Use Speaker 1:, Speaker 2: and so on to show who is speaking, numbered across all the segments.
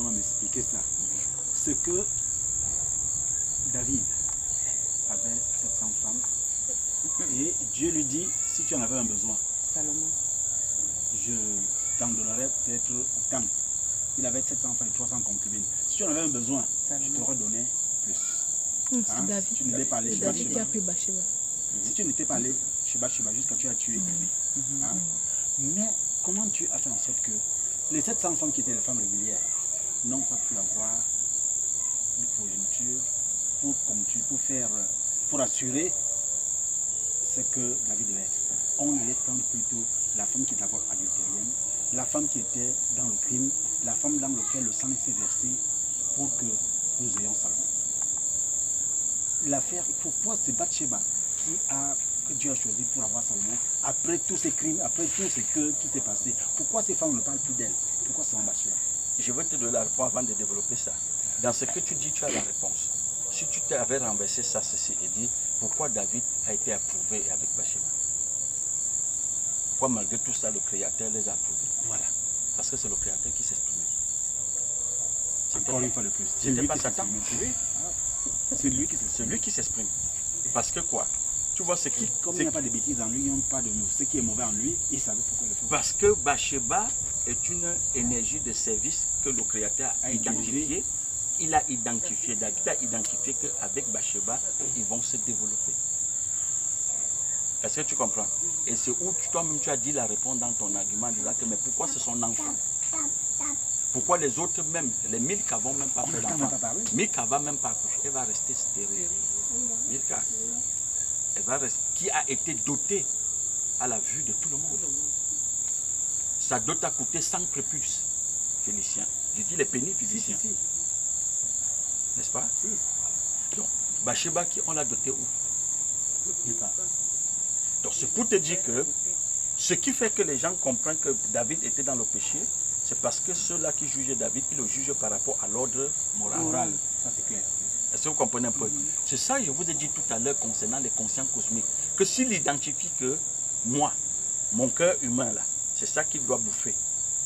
Speaker 1: va m'expliquer ça. C'est que David avait 700 femmes et Dieu lui dit, si tu en avais un besoin,
Speaker 2: Salomon.
Speaker 1: je t'en donnerais peut-être autant. Il avait 700 femmes et 300 concubines. Si tu en avais un besoin, je t'aurais donné plus.
Speaker 3: C'est David.
Speaker 1: Si tu n'étais pas allé chez
Speaker 3: David qui a
Speaker 1: Bathsheba.
Speaker 3: pris Bathsheba.
Speaker 1: Si tu n'étais pas allé chez Bathsheba jusqu'à tu as tué lui. Hein? Mais comment tu as fait en sorte que les 700 femmes qui étaient les femmes régulières n'ont pas pu avoir une progéniture pour assurer ce que David devait être. On allait prendre plutôt la femme qui est d'abord adultérienne, la femme qui était dans le crime, la femme dans laquelle le sang s'est versé pour que nous ayons Salomon. L'affaire, pourquoi c'est Bathsheba que Dieu a choisi pour avoir Salomon, après tous ces crimes, après tout ce qui s'est passé, pourquoi ces femmes ne parlent plus d'elle? Pourquoi c'est en Bathsheba?
Speaker 4: Je vais te donner la réponse avant de développer ça. Dans ce que tu dis, tu as la réponse. Si tu t'avais renversé ça, ceci, et dit, pourquoi David a été approuvé avec Bathsheba? Pourquoi malgré tout ça, le Créateur les a approuvés?
Speaker 1: Voilà.
Speaker 4: Parce que c'est le Créateur qui s'exprimait.
Speaker 1: Encore une fois de plus.
Speaker 4: C'est lui qui s'exprime.
Speaker 1: C'est lui qui s'exprime.
Speaker 4: C'est lui qui s'exprime. Parce que quoi? Tu vois ce qui...
Speaker 1: Comme il n'y a pas de bêtises en lui, il n'y a pas de ce qui est mauvais en lui, il savait pourquoi il le fait.
Speaker 4: Parce que Bathsheba est une énergie de service que le Créateur a identifiée. Il a identifié, David a identifié qu'avec Bathsheba, ils vont se développer. Est-ce que tu comprends? Et c'est où toi-même tu as dit la réponse dans ton argument, disant que mais pourquoi c'est son enfant? Pourquoi les autres même, les Milka vont même pas faire l'enfant? Milka va même pas accoucher, elle va rester stérile. Milka, elle va rester, qui a été dotée à la vue de tout le monde. Sa dot a coûté 100 prépuces, Félicien. Je dis les pénis physiciens.
Speaker 1: Si.
Speaker 4: N'est-ce pas? Si. Donc, Bathsheba, on l'a doté où? Donc, c'est pour te dire que ce qui fait que les gens comprennent que David était dans le péché, c'est parce que ceux-là qui jugeaient David, ils le jugent par rapport à l'ordre moral.
Speaker 1: Ça, c'est clair.
Speaker 4: Est-ce que vous comprenez un peu? C'est ça que je vous ai dit tout à l'heure concernant les conscients cosmiques. Que s'il identifie que moi, mon cœur humain là, c'est ça qu'il doit bouffer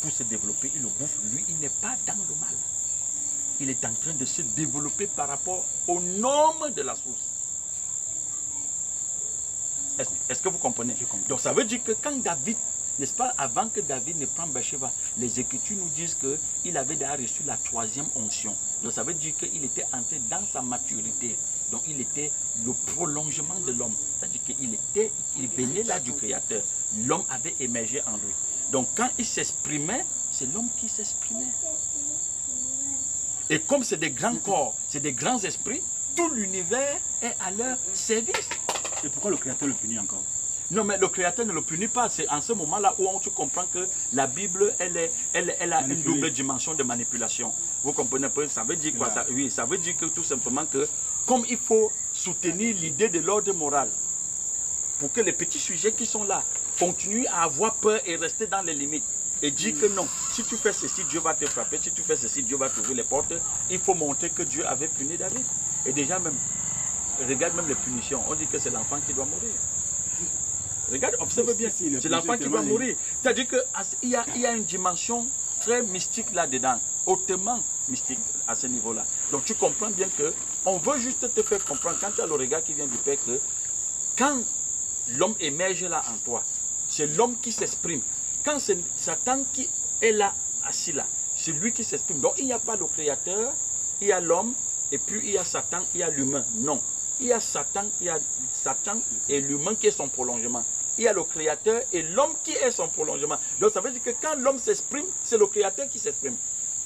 Speaker 4: pour se développer, il le bouffe. Lui, il n'est pas dans le mal. Il est en train de se développer par rapport aux normes de la source. Est-ce que vous comprenez? Donc ça veut dire que quand David, n'est-ce pas, avant que David ne prenne Bathsheba, les Écritures nous disent qu'il avait déjà reçu la 3e onction. Donc ça veut dire qu'il était entré dans sa maturité. Donc il était le prolongement de l'homme. C'est-à-dire qu'il venait là du Créateur. L'homme avait émergé en lui. Donc quand il s'exprimait, c'est l'homme qui s'exprimait. Et comme c'est des grands corps, c'est des grands esprits, tout l'univers est à leur service.
Speaker 1: Et pourquoi le Créateur le punit encore?
Speaker 4: Non, mais le Créateur ne le punit pas. C'est en ce moment-là où tu comprends que la Bible, elle a une double dimension de manipulation. Vous comprenez un peu? Ça veut dire quoi? Oui, ça veut dire que tout simplement que, comme il faut soutenir l'idée de l'ordre moral, pour que les petits sujets qui sont là continuent à avoir peur et rester dans les limites, et dire que non, si tu fais ceci, Dieu va te frapper, si tu fais ceci, Dieu va t'ouvrir les portes, il faut montrer que Dieu avait puni David. Et déjà même, regarde même les punitions, on dit que c'est l'enfant qui doit mourir. Regarde, observe bien, c'est l'enfant qui doit mourir. C'est-à-dire qu'il y a une dimension très mystique là-dedans, hautement mystique à ce niveau-là. Donc tu comprends bien que on veut juste te faire comprendre, quand tu as le regard qui vient du Père, que quand l'homme émerge là en toi, c'est l'homme qui s'exprime. Quand c'est Satan qui est là, assis là, c'est lui qui s'exprime. Donc il n'y a pas le Créateur, il y a l'homme, et puis il y a Satan, il y a l'humain. Non. Il y a Satan et l'humain qui est son prolongement. Il y a le Créateur et l'homme qui est son prolongement. Donc ça veut dire que quand l'homme s'exprime, c'est le Créateur qui s'exprime.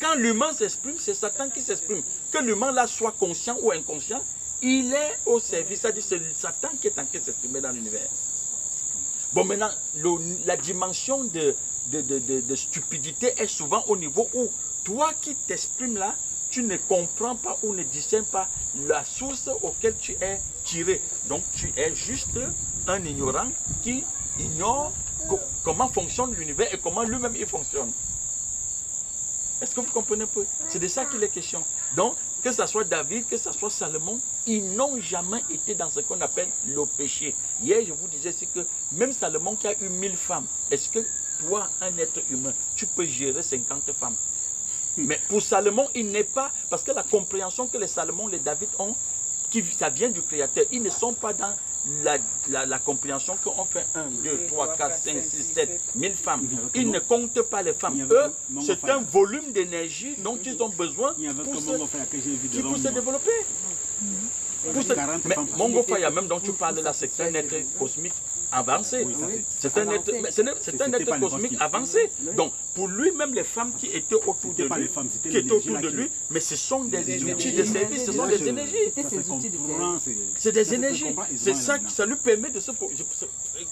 Speaker 4: Quand l'humain s'exprime, c'est Satan qui s'exprime. Que l'humain là soit conscient ou inconscient, il est au service. C'est-à-dire que c'est Satan qui est en train de s'exprimer dans l'univers. Bon, maintenant, la dimension de stupidité est souvent au niveau où toi qui t'exprimes là, tu ne comprends pas ou ne discernes pas la source auquel tu es tiré. Donc tu es juste un ignorant qui ignore comment fonctionne l'univers et comment lui-même il fonctionne. Est-ce que vous comprenez un peu? C'est de ça qu'il est question. Donc, que ce soit David, que ce soit Salomon, ils n'ont jamais été dans ce qu'on appelle le péché. Hier, je vous disais, c'est que même Salomon qui a eu 1000 femmes, est-ce que toi, un être humain, tu peux gérer 50 femmes? Mais pour Salomon, il n'est pas, parce que la compréhension que les Salomon, les David ont, ça vient du Créateur. Ils ne sont pas dans la compréhension qu'on fait 1, 2, 3, 4, 5, 6, 7, 1000 femmes. Ils ne comptent pas les femmes. Eux, c'est un volume d'énergie dont ils ont besoin pour se développer. Mais Mongo Faya, même dont tu parles là, c'est un être cosmique avancé. C'est un être cosmique avancé. Donc, pour lui, même les femmes qui étaient autour de lui, mais ce sont des outils de service, ce sont des énergies. C'est des énergies. C'est ça qui ça lui permet de se...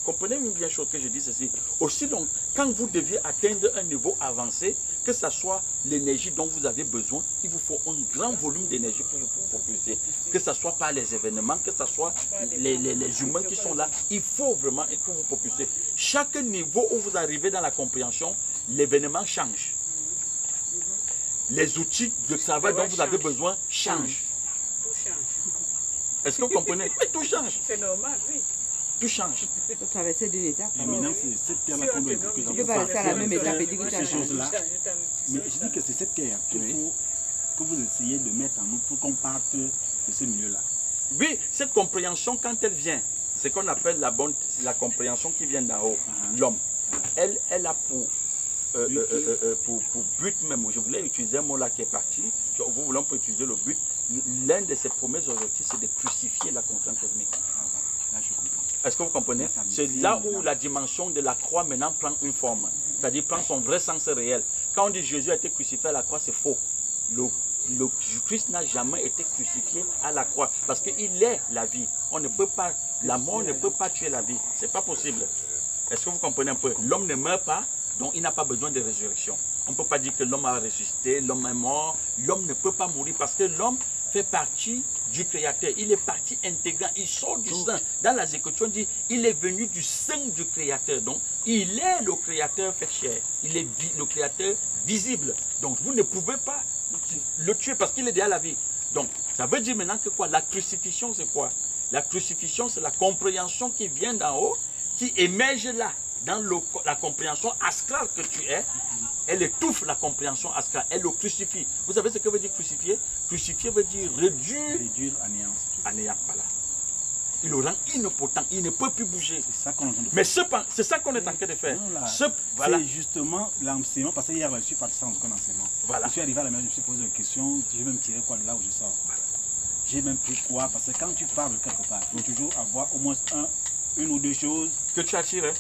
Speaker 4: Comprenez bien chose que je dis ceci. Aussi, donc, quand vous deviez atteindre un niveau avancé, que ce soit l'énergie dont vous avez besoin, il vous faut un grand volume d'énergie pour vous propulser. Que ce soit par les événements, que ce soit les humains qui sont là, il faut vraiment pour vous propulser. Chaque niveau où vous arrivez dans la compréhension, l'événement change. Les outils de travail dont vous avez besoin changent.
Speaker 2: Tout change.
Speaker 4: Est-ce que vous comprenez? Mais tout change.
Speaker 2: C'est normal, oui.
Speaker 4: Tout change.
Speaker 3: Il faut traverser deux étapes.
Speaker 1: Et maintenant, c'est cette terre-là qu'on doit éduquer.
Speaker 3: Tu ne peux pas rester à la même étape et dire que tu as
Speaker 1: Ces
Speaker 3: changé.
Speaker 1: choses-là. Mais je dis que c'est cette terre qu'il faut que vous essayez de mettre en nous pour qu'on parte de ce milieu-là.
Speaker 4: Oui, cette compréhension, quand elle vient, c'est ce qu'on appelle la compréhension qui vient d'en haut, l'homme. Elle a pour but même, je voulais utiliser un mot là qui est parti, vous voulez on peut utiliser le but, l'un de ses premiers objectifs c'est de crucifier la conscience cosmique.
Speaker 1: Là, je comprends.
Speaker 4: Est-ce que vous comprenez? C'est là où la dimension de la croix maintenant prend une forme, c'est-à-dire prend son vrai sens réel. Quand on dit Jésus a été crucifié à la croix, c'est faux. Le Christ n'a jamais été crucifié à la croix parce qu'il est la vie. On ne peut pas, la mort ne peut pas tuer la vie. C'est pas possible. Est-ce que vous comprenez un peu? L'homme ne meurt pas, donc il n'a pas besoin de résurrection. On ne peut pas dire que l'homme a ressuscité, l'homme est mort. L'homme ne peut pas mourir parce que l'homme fait partie du Créateur. Il est partie intégrante. Il sort du sein. Dans la Écritures, on dit il est venu du sein du Créateur. Donc, il est le Créateur fait chair. Il est le Créateur visible. Donc, vous ne pouvez pas le tuer parce qu'il est déjà la vie. Donc, ça veut dire maintenant que quoi? La crucifixion, c'est quoi? La crucifixion, c'est la compréhension qui vient d'en haut, qui émerge là, dans la compréhension astrale que tu es. Elle étouffe la compréhension astrale, elle le crucifie. Vous savez ce que veut dire crucifier? Crucifier veut dire réduire.
Speaker 1: Réduire à néant.
Speaker 4: À néant, voilà. Il le rend impotent, il ne peut plus bouger.
Speaker 1: C'est ça qu'on est en train de faire.
Speaker 4: Mais c'est ça qu'on est en train de faire.
Speaker 1: Voilà. C'est justement l'enseignement, parce que hier, je suis parti sans aucun enseignement.
Speaker 4: Voilà.
Speaker 1: Je suis arrivé à la maison, je me suis posé une question, je vais même tirer quoi de là où je sors. Voilà. J'ai même pris quoi? Parce que quand tu parles de quelque part, il faut toujours avoir au moins une ou deux choses
Speaker 4: que tu as tirées.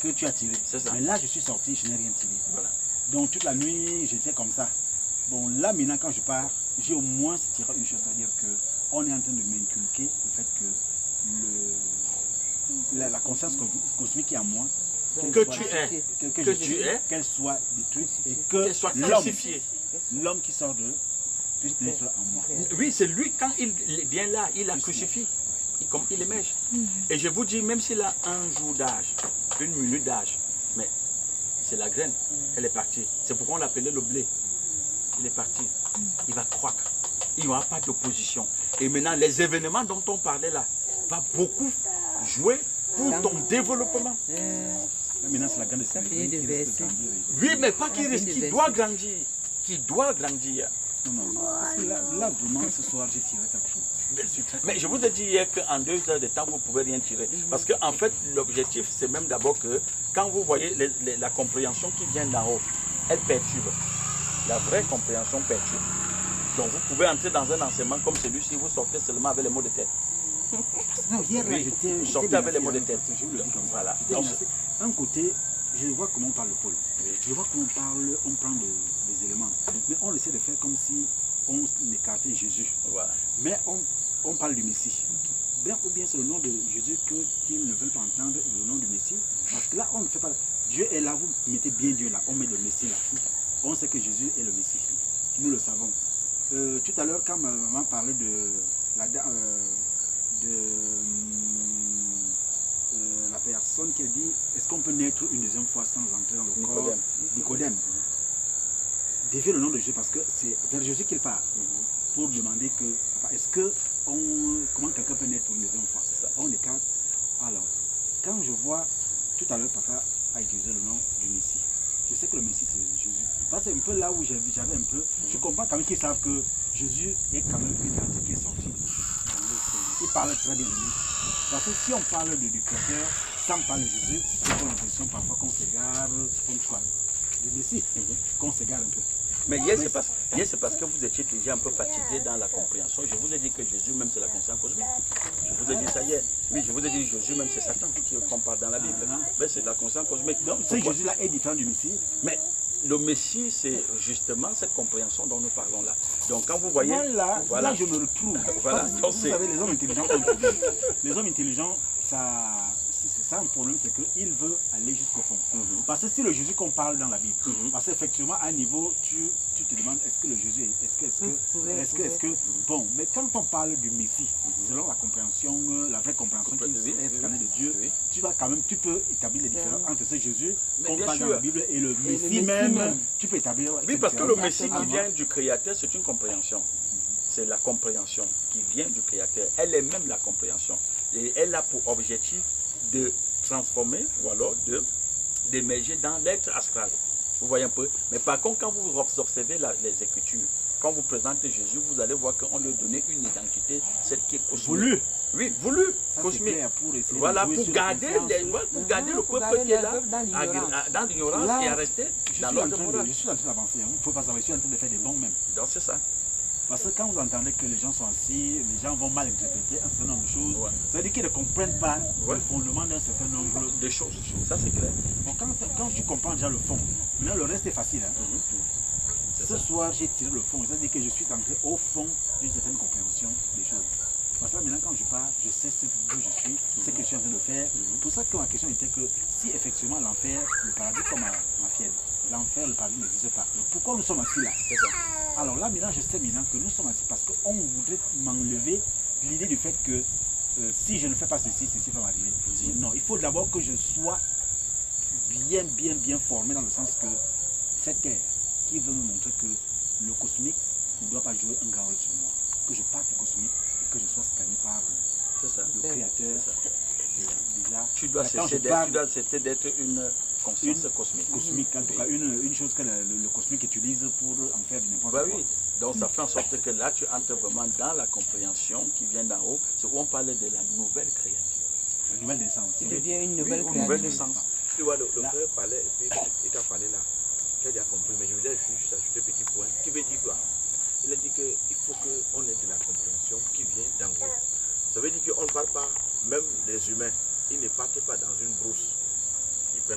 Speaker 1: C'est ça. Mais là, je suis sorti, je n'ai rien tiré.
Speaker 4: Voilà.
Speaker 1: Donc toute la nuit, j'étais comme ça. Bon, là maintenant, quand je pars, j'ai au moins tiré une chose, c'est-à-dire qu'on est en train de m'inculquer le fait que la conscience cosmique qui est en moi,
Speaker 4: que tu es,
Speaker 1: qu'elle soit détruite et
Speaker 4: qu'elle soit crucifiée.
Speaker 1: L'homme qui sort d'eux puisse naître en moi.
Speaker 4: Oui, c'est lui, quand il vient là, il la crucifie. Comme il émerge. Et je vous dis, même s'il a un jour d'âge, une minute d'âge, mais c'est la graine, elle est partie. C'est pourquoi on l'appelait le blé. Il est parti. Il va croître. Il n'y aura pas d'opposition. Et maintenant, les événements dont on parlait là, va beaucoup jouer pour ton développement.
Speaker 1: Maintenant, c'est la grande décision.
Speaker 4: Oui, mais pas qu'il reste, qui doit grandir. Qui doit grandir.
Speaker 1: Non, parce que là, vraiment, ce soir, j'ai tiré quelque chose.
Speaker 4: Mais je vous ai dit hier qu'en 2 heures de temps, vous ne pouvez rien tirer. Parce qu'en fait, l'objectif, c'est même d'abord que quand vous voyez la compréhension qui vient d'en haut, elle perturbe. La vraie compréhension perturbe. Donc vous pouvez entrer dans un enseignement comme celui-ci, vous sortez seulement avec les mots de tête.
Speaker 1: Non, hier,
Speaker 4: oui, vous sortez avec les mots de tête.
Speaker 1: Je vous le dis comme ça.
Speaker 4: Voilà.
Speaker 1: Un côté, je vois comment on parle de Paul. Je vois comment on prend les éléments. Mais on essaie de faire comme si on écartait Jésus.
Speaker 4: Voilà.
Speaker 1: Mais on parle du Messie. Bien ou bien c'est le nom de Jésus qu'ils ne veulent pas entendre, le nom du Messie. Parce que là, on ne fait pas. Dieu est là, vous mettez bien Dieu là, on met le Messie là. On sait que Jésus est le Messie. Nous le savons. Tout à l'heure, quand ma maman parlait de la personne qui a dit est-ce qu'on peut naître une deuxième fois sans entrer dans le corps? Nicodème. Déviez le nom de Jésus parce que c'est vers Jésus qu'il part pour demander que est-ce que comment quelqu'un peut naître une deuxième fois? On écarte. Alors, quand je vois tout à l'heure papa a utilisé le nom du Messie, je sais que le Messie c'est Jésus. Parce que c'est un peu là où j'avais un peu. Je comprends quand même qu'ils savent que Jésus est quand même une entité qui est sortie. Il parle très bien de lui. Parce que si on parle du Créateur sans parler de Jésus, c'est pour l'impression parfois qu'on s'égare, comme quoi, du Messie, qu'on s'égare un peu.
Speaker 4: Mais hier, c'est parce que vous étiez déjà un peu fatigué dans la compréhension. Je vous ai dit que Jésus même c'est la conscience cosmique. Je vous ai dit ça hier. Oui, je vous ai dit Jésus même c'est Satan qu'on parle dans la Bible. Mais c'est la conscience cosmique.
Speaker 1: Donc ce Jésus-là est différent du Messie.
Speaker 4: Mais le Messie, c'est justement cette compréhension dont nous parlons là. Donc quand vous voyez...
Speaker 1: Voilà, là je me retrouve.
Speaker 4: Voilà.
Speaker 1: Parce que vous savez, les hommes intelligents ont un problème. Les hommes intelligents, ça un problème, c'est qu'ils veulent aller jusqu'au fond. Parce que si le Jésus qu'on parle dans la Bible, parce qu'effectivement, à un niveau, tu te demandes, est-ce que le Jésus, est-ce que, bon, mais quand on parle du Messie, selon la compréhension, la vraie compréhension qui est scannée de Dieu, tu peux établir les différences entre ce Jésus qu'on parle dans la Bible et le Messie même, tu peux établir.
Speaker 4: Oui, parce que le Messie qui vient du Créateur, c'est une compréhension. C'est la compréhension qui vient du Créateur. Elle est même la compréhension. Et elle a pour objectif de transformer ou alors d'émerger dans l'être astral. Vous voyez un peu. Mais par contre, quand vous observez les Écritures, quand vous présentez Jésus, vous allez voir qu'on lui a donné une identité, celle qui est cosmique.
Speaker 1: Voulu.
Speaker 4: Oui, voulu,
Speaker 1: Ça,
Speaker 4: cosmique.
Speaker 1: Voilà,
Speaker 4: pour garder le peuple qui est là, dans l'ignorance et à rester dans l'ordre moral.
Speaker 1: Je suis en train d'avancer. Il ne faut pas savoir, je suis en train de faire des bons même.
Speaker 4: Donc c'est ça.
Speaker 1: Parce que quand vous entendez que les gens sont assis, les gens vont mal interpréter un certain nombre de choses, ça veut dire qu'ils ne comprennent pas le fondement d'un certain nombre
Speaker 4: de choses. Ça c'est clair.
Speaker 1: Bon, quand tu comprends déjà le fond, maintenant le reste est facile. Hein. Ce soir, j'ai tiré le fond. Ça veut dire que je suis entré au fond d'une certaine compréhension des choses. Parce que là, maintenant, quand je parle, je sais ce que je suis, ce que je suis en train de faire. Pour ça que ma question était que si effectivement l'enfer, le paradis comme ma fièvre, l'enfer, le paradis n'existe pas. Pourquoi nous sommes assis là? Alors là, maintenant, je sais maintenant que nous sommes assis parce qu'on voudrait m'enlever l'idée du fait que si je ne fais pas ceci, ceci va m'arriver. Non, il faut d'abord que je sois bien formé dans le sens que cette terre qui veut me montrer que le cosmique ne doit pas jouer un grand rôle sur moi. Que je parte du cosmique et que je sois scanné par le Créateur. Déjà,
Speaker 4: tu dois cesser d'être une conscience cosmique.
Speaker 1: Cosmique, en tout cas, une chose que le cosmique utilise pour en faire n'importe quoi.
Speaker 4: Oui. Donc ça fait en sorte que là, tu entres vraiment dans la compréhension qui vient d'en haut. C'est où on parle de la nouvelle créature.
Speaker 1: La nouvelle naissance.
Speaker 3: Il devient une nouvelle créature.
Speaker 4: Nouvelle naissance.
Speaker 5: Tu vois, le frère parlait, et puis il t'a parlé là. Tu as déjà compris, mais je voudrais juste ajouter un petit point. Qui veut dire quoi? Il a dit qu'il faut qu'on ait de la compréhension qui vient d'en haut. Ça veut dire qu'on ne parle pas, même les humains, ils ne partent pas dans une brousse.